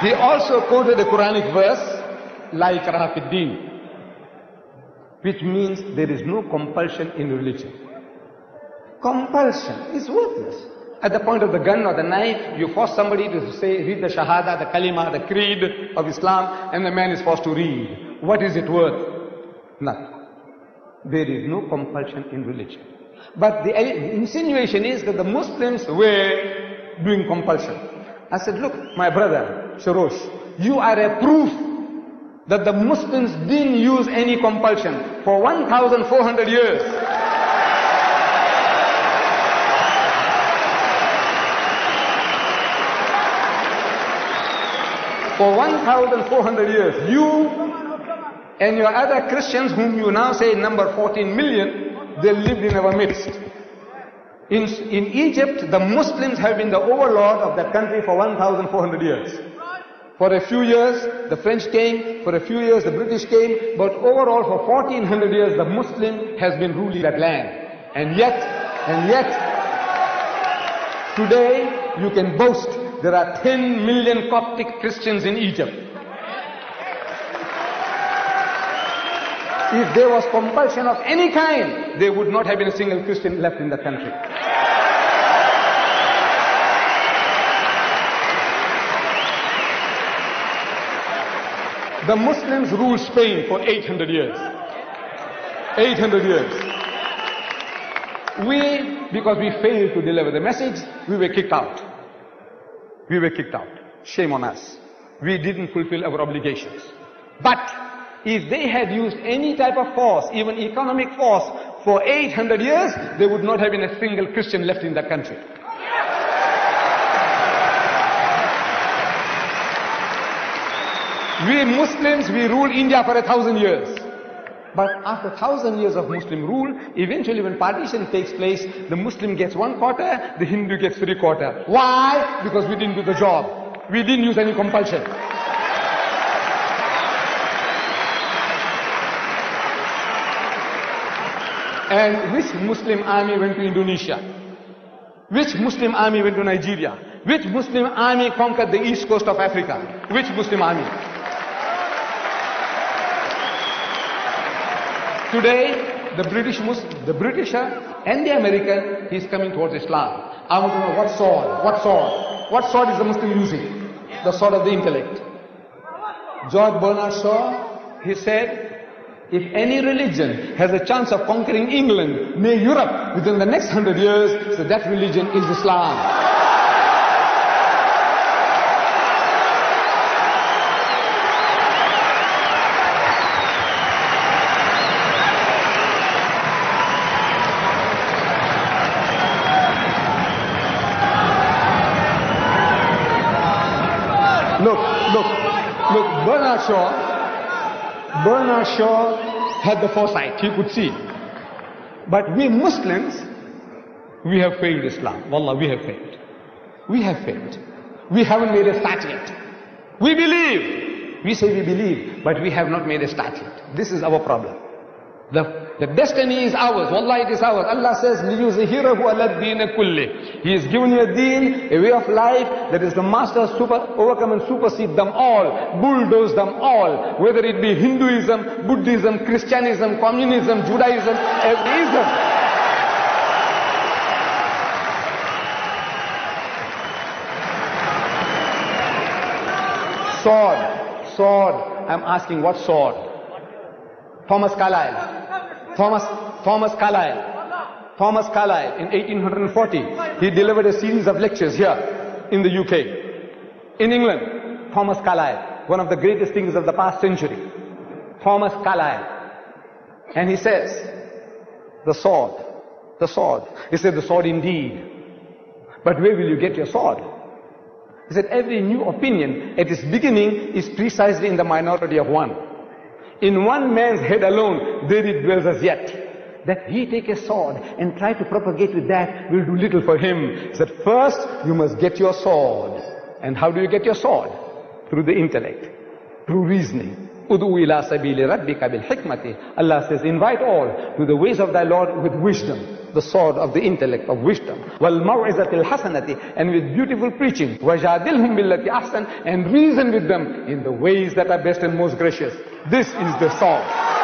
He also quoted a Quranic verse, La ikraha fid din, which means there is no compulsion in religion. Compulsion is worthless. At the point of the gun or the knife, you force somebody to say, read the Shahada, the Kalima, the Creed of Islam, and the man is forced to read. What is it worth? Nothing. There is no compulsion in religion. But the insinuation is that the Muslims were doing compulsion. I said, look, my brother, Sharosh, you are a proof that the Muslims didn't use any compulsion for 1,400 years. For 1,400 years, you and your other Christians, whom you now say number 14 million, they lived in our midst. In Egypt, the Muslims have been the overlord of that country for 1,400 years. For a few years, the French came, for a few years, the British came, but overall for 1,400 years, the Muslim has been ruling that land. And yet, today, you can boast there are 10 million Coptic Christians in Egypt. If there was compulsion of any kind, there would not have been a single Christian left in the country. The Muslims ruled Spain for 800 years. 800 years. Because we failed to deliver the message, we were kicked out. We were kicked out. Shame on us. We didn't fulfill our obligations. But if they had used any type of force, even economic force, for 800 years, there would not have been a single Christian left in the country. We Muslims, we ruled India for 1,000 years. But after 1,000 years of Muslim rule, eventually when partition takes place, the Muslim gets 1/4, the Hindu gets 3/4. Why? Because we didn't do the job. We didn't use any compulsion. And which Muslim army went to Indonesia? Which Muslim army went to Nigeria? Which Muslim army conquered the east coast of Africa? Which Muslim army? Today, the Britisher and the American, he's coming towards Islam. I want to know what sword? What sword? What sword is the Muslim using? The sword of the intellect. George Bernard Shaw, he said, if any religion has a chance of conquering England, nay Europe, within the next 100 years, so that religion is Islam. Look, Bernard Shaw had the foresight, he could see. But we Muslims, we have failed Islam. Wallah, we have failed. We have failed. We haven't made a start yet. We believe. We say we believe, but we have not made a start yet. This is our problem. The destiny is ours. Wallah, it is ours. Allah says, لِيُزْهِرَهُ عَلَى الدِّينِ كُلِّهِ. He has given you a deen, a way of life that is the master, overcome and supersede them all, bulldoze them all, whether it be Hinduism, Buddhism, Christianism, Communism, Judaism, every ism. Sword. I'm asking, what sword? Thomas Carlyle in 1840, he delivered a series of lectures here in the UK. In England, Thomas Carlyle, one of the greatest thinkers of the past century. Thomas Carlyle. And he says, the sword. He said, the sword indeed. But where will you get your sword? He said, every new opinion at its beginning is precisely in the minority of one. In one man's head alone, there it dwells as yet. That he take a sword and try to propagate with that will do little for him. He said, first you must get your sword. And how do you get your sword? Through the intellect, through reasoning, Ud'u ila sabili rabbika bil hikmati. Allah says, invite all to the ways of thy Lord with wisdom, the sword of the intellect of wisdom. Wal maw'izatil hasanati, and with beautiful preaching. Wajadilhum billati ahsan, and reason with them in the ways that are best and most gracious. This is the sword.